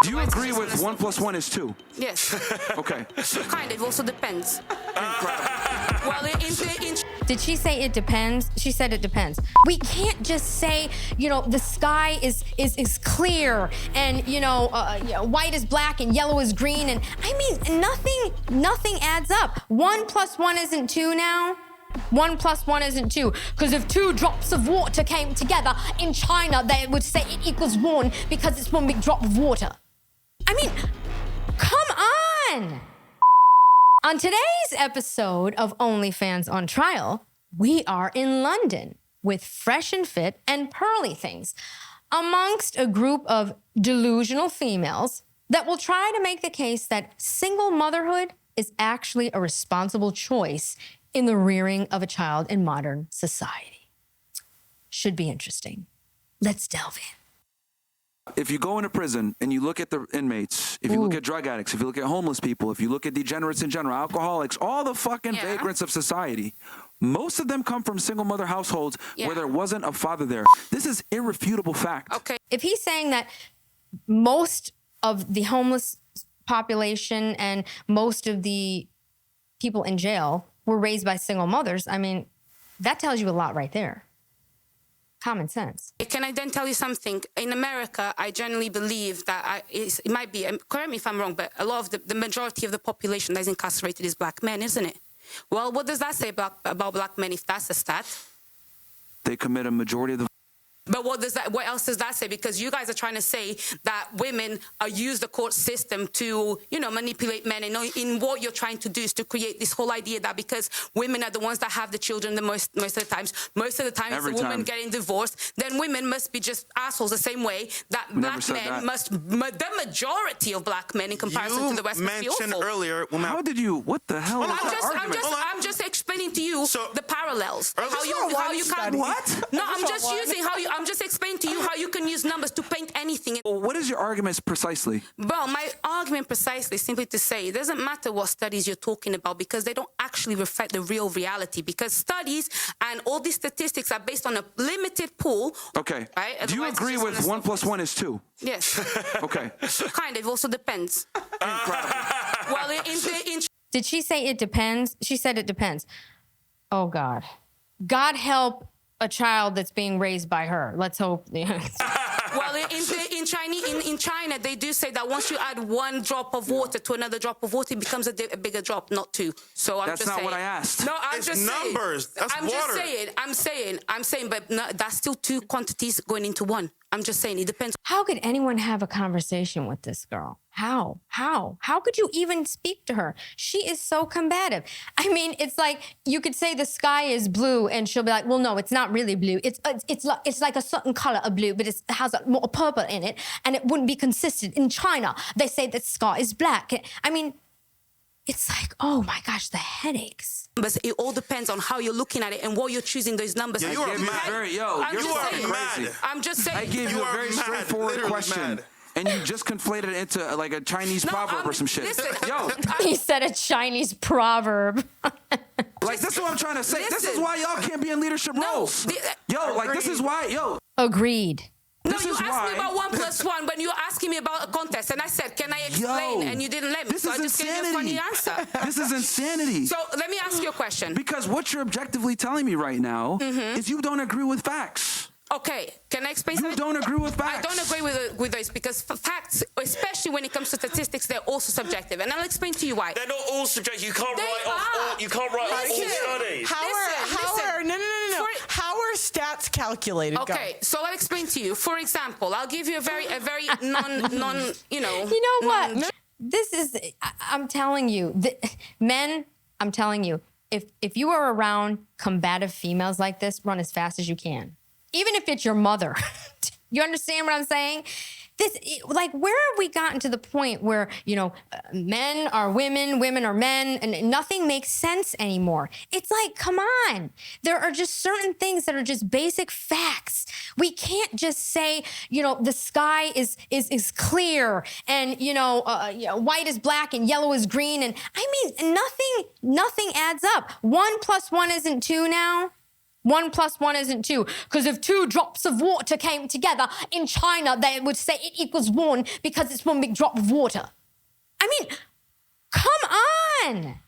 Do you agree with 1 + 1 is 2? Yes. Okay. Kind of. It also depends. Well, Did she say it depends? She said it depends. We can't just say, you know, the sky is clear and, you know, white is black and yellow is green. And I mean, nothing adds up. 1 + 1 isn't 2 now. 1 + 1 isn't 2. Because if 2 drops of water came together in China, they would say it equals 1 because it's 1 big drop of water. I mean, come on. On today's episode of OnlyFans on Trial, we are in London with Fresh and Fit and Pearly Things, amongst a group of delusional females that will try to make the case that single motherhood is actually a responsible choice in the rearing of a child in modern society. Should be interesting. Let's delve in. If you go into prison and you look at the inmates, if you look at drug addicts, if you look at homeless people, if you look at degenerates in general, alcoholics, all the fucking vagrants of society, most of them come from single mother households where there wasn't a father there. This is irrefutable fact. Okay. If he's saying that most of the homeless population and most of the people in jail were raised by single mothers, I mean, that tells you a lot right there. Common sense. Can I then tell you something? In America, I generally believe that it might be, correct me if I'm wrong, but a lot of the majority of the population that is incarcerated is black men, isn't it? Well, what does that say about black men if that's a stat? They commit a majority of the... But what else does that say? Because you guys are trying to say that women use the court system to, you know, manipulate men. And in what you're trying to do is to create this whole idea that because women are the ones that have the children the most of the times, it's a woman getting divorced, then women must be just assholes the same way that black men must, the majority of black men in comparison to the West must be awful. You mentioned earlier... How did you... What the hell is that argument? I'm just explaining to you the parallels. How you can... What? No, I'm just using how you... I'm just explaining to you how you can use numbers to paint anything. Well, what is your argument precisely? Well, my argument precisely is simply to say it doesn't matter what studies you're talking about because they don't actually reflect the real reality because studies and all these statistics are based on a limited pool. Okay. Right? Do you agree with 1 + 1 is 2? Yes. Okay. Kind of. It also depends. Well, Did she say it depends? She said it depends. Oh, God. God help a child that's being raised by her. Let's hope. Well, in China, they do say that once you add 1 drop of water to another drop of water, it becomes a bigger drop, not 2. So That's not what I asked. No, I'm just saying. Numbers. That's water. I'm saying, but no, that's still 2 quantities going into 1. I'm just saying, it depends. How could anyone have a conversation with this girl? How? How could you even speak to her? She is so combative. I mean, it's like you could say the sky is blue and she'll be like, well, no, it's not really blue. It's like a certain color of blue, but it has more purple in it and it wouldn't be consistent. In China, they say that sky is black. I mean, it's like, oh my gosh, the headaches. But it all depends on how you're looking at it and what you're choosing those numbers. Yeah, you are mad. You are mad. I'm just saying. I gave you a very straightforward question. And you just conflated it into like a Chinese proverb or some shit. Listen, He said a Chinese proverb. Like, this is what I'm trying to say. This is why y'all can't be in leadership roles. This is why, Agreed. No, you asked me about 1 + 1 when you were asking me about a contest, and I said, "Can I explain?" And you didn't let me, so I just gave you a funny answer. This is insanity. So let me ask you a question. Because what you're objectively telling me right now is you don't agree with facts. Okay, can I explain something? You don't agree with facts. I don't agree with those because facts, especially when it comes to statistics, they're also subjective, and I'll explain to you why. They're not all subjective. You can't write off all studies. How are stats calculated? Okay, so I'll explain to you. For example, I'll give you a very non. You know what? This is. I'm telling you, men. I'm telling you, if you are around combative females like this, run as fast as you can. Even if it's your mother. You understand what I'm saying? Like, where have we gotten to the point where, you know, men are women, women are men, and nothing makes sense anymore? It's like, come on. There are just certain things that are just basic facts. We can't just say, you know, the sky is clear and, white is black and yellow is green. And I mean, nothing adds up. 1 + 1 isn't 2 now. 1 + 1 isn't 2. Because if 2 drops of water came together in China, they would say it equals 1 because it's 1 big drop of water. I mean, come on.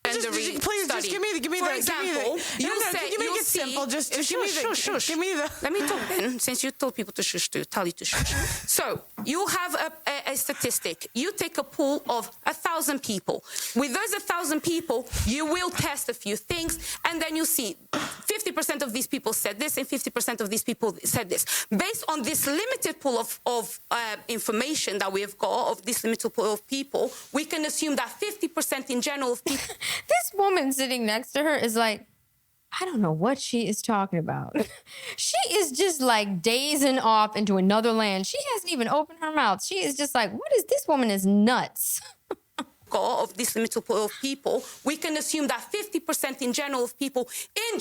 Please, just give me the. For example, you make it simple. Just give me the. Shush. Give me the. Let me talk then, since you told people to shush, to tell you to shush. So you have a statistic. You take a pool of 1,000 people. With those 1,000 people, you will test a few things, and then you see 50% of these people said this, and 50% of these people said this. Based on this limited pool of information that we have got, of this limited pool of people, we can assume that 50% in general of people. This woman sitting next to her is like, I don't know what she is talking about. She is just like dazing off into another land. She hasn't even opened her mouth. She is just like, what is this woman is nuts. Of this limited pool of people, we can assume that 50% in general of people in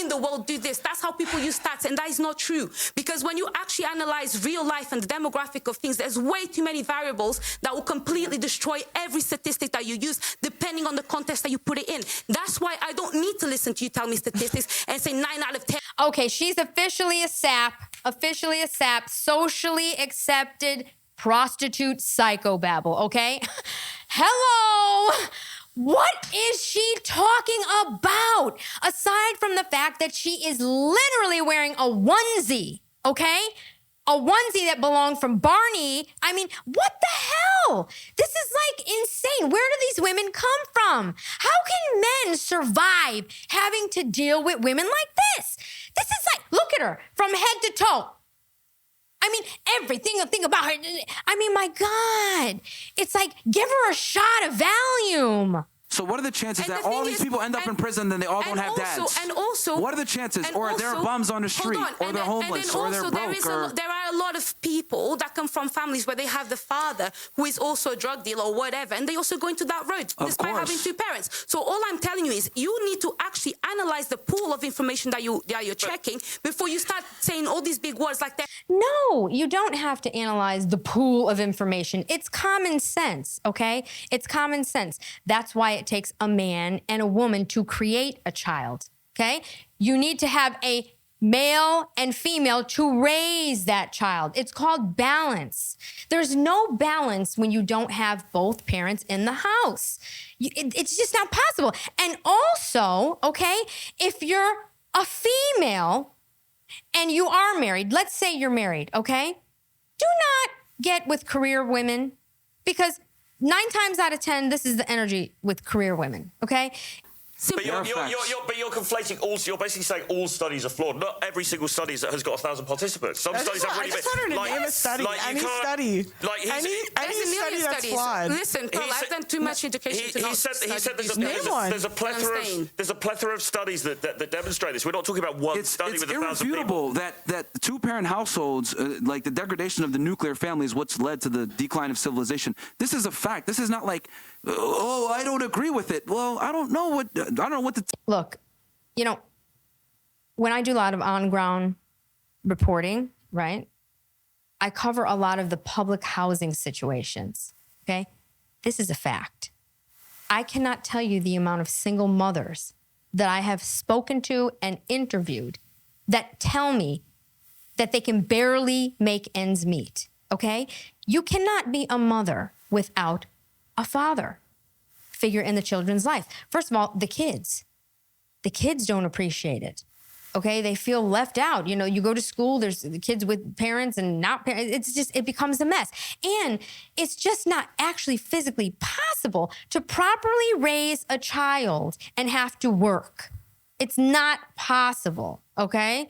the world do this. That's how people use stats, and that is not true. Because when you actually analyze real life and the demographic of things, there's way too many variables that will completely destroy every statistic that you use, depending on the context that you put it in. That's why I don't need to listen to you tell me statistics and say 9 out of 10. Okay, she's officially a sap, socially accepted prostitute psychobabble, okay? Hello! What is she talking about? Aside from the fact that she is literally wearing a onesie, okay? A onesie that belonged from Barney. I mean, what the hell? This is like insane. Where do these women come from? How can men survive having to deal with women like this? This is like, look at her from head to toe. I mean, everything about her. I mean, my God. It's like, give her a shot of Valium. So what are the chances that all these people end up in prison and they all don't have dads? And also, what are the chances? Or they're bums on the street, or they're homeless, or they're broke. There are a lot of people that come from families where they have the father who is also a drug dealer or whatever, and they also go into that road despite having 2 parents. So all I'm telling you is you need to actually analyze the pool of information that you're checking before you start saying all these big words like that. No, you don't have to analyze the pool of information. It's common sense, okay? It's common sense. That's why it takes a man and a woman to create a child, okay? You need to have a male and female to raise that child. It's called balance. There's no balance when you don't have both parents in the house. It's just not possible. And also, okay, if you're a female and you are married, let's say you're married, okay? Do not get with career women, because 9 times out of 10, this is the energy with career women, okay? But you're conflating all. You're basically saying all studies are flawed. Not every single study has got 1,000 participants. Some studies have really. I just want her to name a study. Any study. Any study that's flawed. Listen, Paul, I've done too much education to know. He said there's a plethora of studies that demonstrate this. We're not talking about one study with 1,000 people. It's irrefutable that 2-parent households, like the degradation of the nuclear family, is what's led to the decline of civilization. This is a fact. This is not like, oh, I don't agree with it. Well, I don't know what to. Look, you know, when I do a lot of on-ground reporting, right, I cover a lot of the public housing situations, okay? This is a fact. I cannot tell you the amount of single mothers that I have spoken to and interviewed that tell me that they can barely make ends meet, okay? You cannot be a mother without a father figure in the children's life. First of all, the kids don't appreciate it. Okay, they feel left out. You know, you go to school, there's the kids with parents and not parents. It becomes a mess. And it's just not actually physically possible to properly raise a child and have to work. It's not possible, okay?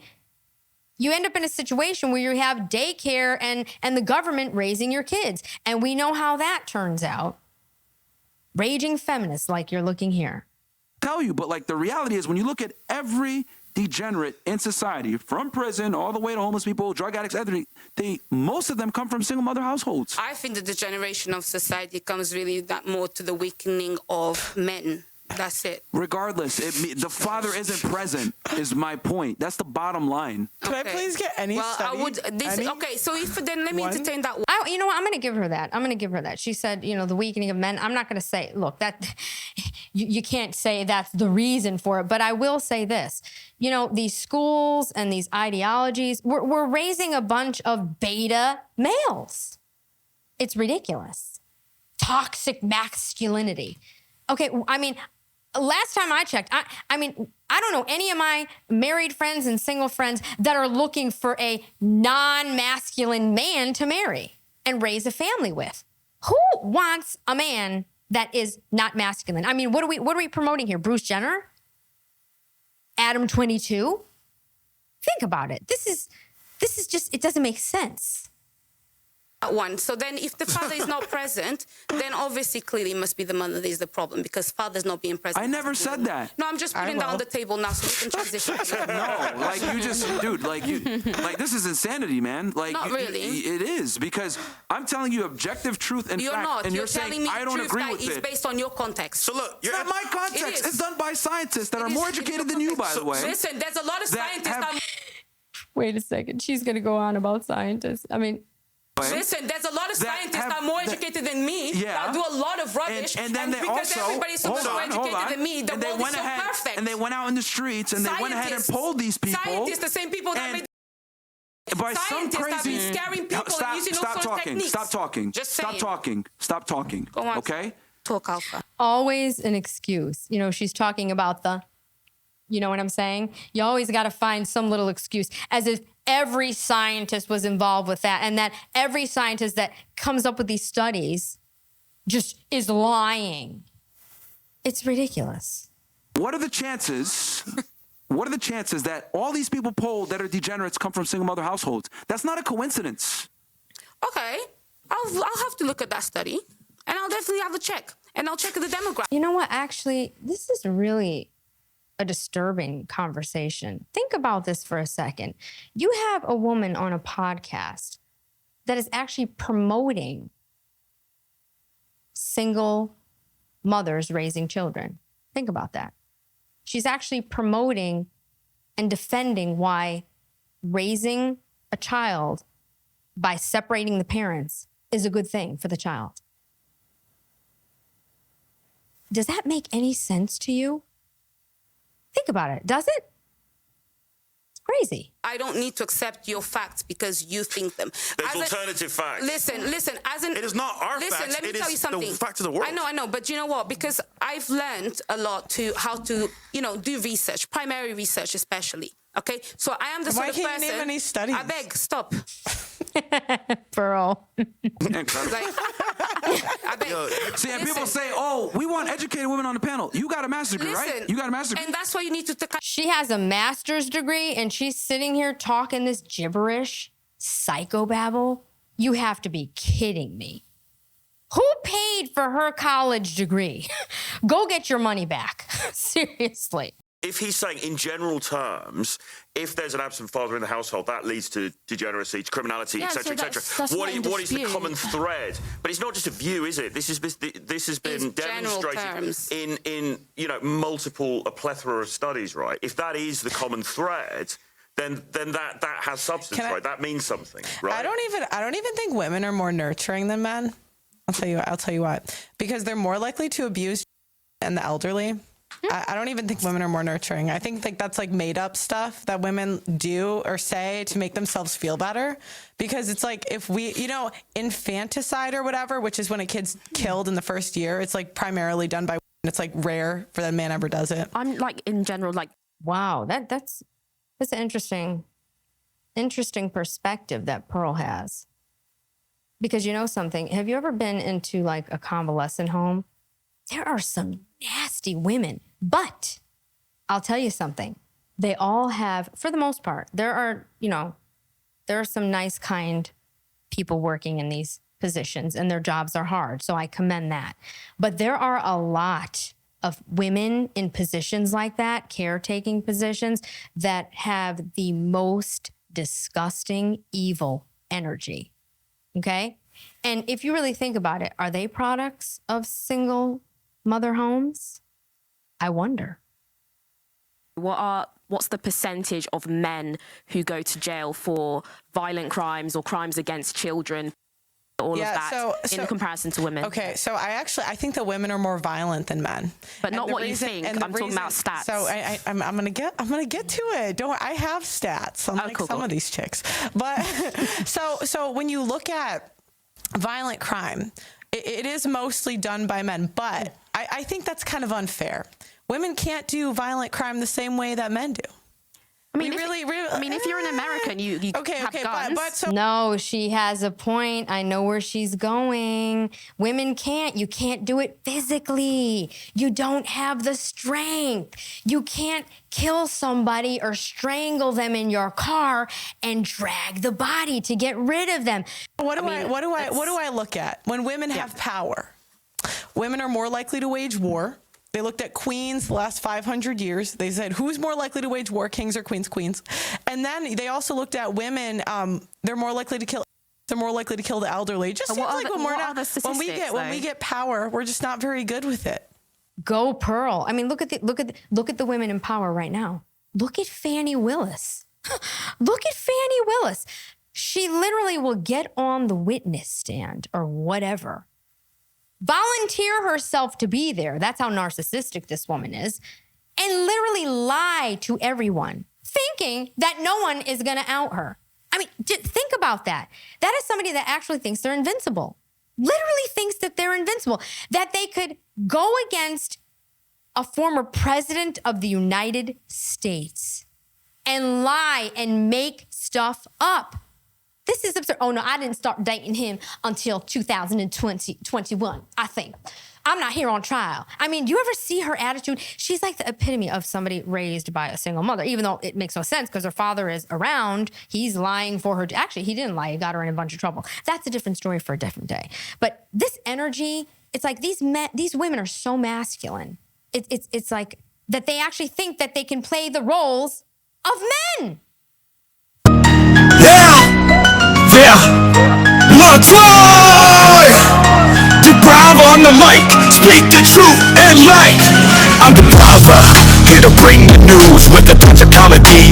You end up in a situation where you have daycare and the government raising your kids. And we know how that turns out. Raging feminists like you're looking here. Tell you, but like the reality is when you look at every degenerate in society, from prison all the way to homeless people, drug addicts, most of them come from single mother households. I think the degeneration of society comes really that more to the weakening of men. That's it. Regardless, the father isn't present is my point. That's the bottom line. Could I please get any study? Okay, so then let me entertain that one. You know what? I'm going to give her that. She said, you know, the weakening of men. I'm not going to say, look, that you can't say that's the reason for it. But I will say this, you know, these schools and these ideologies, we're raising a bunch of beta males. It's ridiculous. Toxic masculinity. Okay, I mean, last time I checked, I mean, I don't know any of my married friends and single friends that are looking for a non-masculine man to marry and raise a family with. Who wants a man that is not masculine? I mean, what are we promoting here? Bruce Jenner? Adam 22? Think about it. This is just, it doesn't make sense. One. So then if the father is not present, then obviously clearly it must be the mother that is the problem because father's not being present. I never said that. No, I'm just putting that on the table now so we can transition. No, like you just, dude, like this is insanity, man. Like, not really. It is because I'm telling you objective truth and you're fact, not. and you're saying telling me I don't agree with it's it. based on your context. So look, it's not my context. It's done by scientists that are more educated than you, by the way. Listen, there's a lot of scientists that... Wait a second. She's going to go on about scientists. I mean... Listen, there's a lot of scientists that are more educated than me that do a lot of rubbish. And then they because also, everybody's so much more educated than me, the world is so perfect. And they went out in the streets and they went ahead and polled these people. Scientists, the same people that made... By some crazy... That scaring people and using all sorts of techniques. Stop talking. Just saying. Stop talking. Go on. Okay? Talk, Alpha. Always an excuse. You know, she's talking about the... You know what I'm saying? You always got to find some little excuse, as if every scientist was involved with that, and that every scientist that comes up with these studies just is lying. It's ridiculous. What are the chances? What are the chances that all these people polled that are degenerates come from single mother households? That's not a coincidence. Okay, I'll have to look at that study, and I'll definitely have a check, and I'll check the demographics. You know what? Actually, this is really a disturbing conversation. Think about this for a second. You have a woman on a podcast that is actually promoting single mothers raising children. Think about that. She's actually promoting and defending why raising a child by separating the parents is a good thing for the child. Does that make any sense to you? Think about it. Does it? It's crazy. I don't need to accept your facts because you think them. There's alternative facts. Listen. It is not our facts. Let me tell you something. The facts of the world. I know. But you know what? Because I've learned a lot to how to, do research, primary research especially. Okay? So I am the sort of person... Why can't you name any studies? I beg, stop. Pearl. I beg. See, and people say, oh, we want educated women on the panel. You got a master's degree, right? You got a master's degree? And that's why you need to... She has a master's degree and she's sitting here talking this gibberish, psychobabble. You have to be kidding me. Who paid for her college degree? Go get your money back. Seriously. If he's saying, in general terms, if there's an absent father in the household, that leads to degeneracy, to criminality, etc., etc. What is the common thread? But it's not just a view, is it? This has been demonstrated in a plethora of studies, right? If that is the common thread, then that has substance, right? That means something, right? I don't even think women are more nurturing than men. I'll tell you what. Because they're more likely to abuse and the elderly. I don't even think women are more nurturing. I think that's like made up stuff that women do or say to make themselves feel better. Because it's like if we, infanticide or whatever, which is when a kid's killed in the first year, it's like primarily done by women. It's like rare for that man ever does it. I'm like in general, like, wow, that's an interesting perspective that Pearl has. Because you know something, have you ever been into like a convalescent home? There are some nasty women, but I'll tell you something. They all have, for the most part, there are some nice, kind people working in these positions and their jobs are hard. So I commend that. But there are a lot of women in positions like that, caretaking positions, that have the most disgusting, evil energy. Okay? And if you really think about it, are they products of single mother homes? I wonder. What's the percentage of men who go to jail for violent crimes or crimes against children? all of Yeah, that in comparison to women. Okay, so I think that women are more violent than men, but not what you think. I'm talking about stats. So I'm gonna get to it. I have stats, unlike some of these chicks. But so when you look at violent crime, it is mostly done by men. But I think that's kind of unfair. Women can't do violent crime the same way that men do. I mean, if you're an American, you have guns. But so No, she has a point. I know where she's going. Women can't. You can't do it physically. You don't have the strength. You can't kill somebody or strangle them in your car and drag the body to get rid of them. What do I look at when women have power? Women are more likely to wage war. They looked at queens the last 500 years. They said, who's more likely to wage war, kings or queens? Queens. And then they also looked at women. They're more likely to kill. They're more likely to kill the elderly. Just seems like when we get power, we're just not very good with it. Go Pearl. I mean, look at the women in power right now. Look at Fannie Willis. Look at Fannie Willis. She literally will get on the witness stand or whatever. Volunteer herself to be there. That's how narcissistic this woman is. And literally lie to everyone, thinking that no one is going to out her. I mean, think about that. That is somebody that actually thinks they're invincible. Literally thinks that they're invincible. That they could go against a former president of the United States and lie and make stuff up. This is absurd. Oh, no, I didn't start dating him until 2021, I think. I'm not here on trial. I mean, do you ever see her attitude? She's like the epitome of somebody raised by a single mother, even though it makes no sense because her father is around. He's lying for her. Actually, he didn't lie. He got her in a bunch of trouble. That's a different story for a different day. But this energy, it's like these women are so masculine. It's like that they actually think that they can play the roles of men. One time! DiBRAVA on the mic, speak the truth and light. I'm DiBRAVA, here to bring the news with a touch of comedy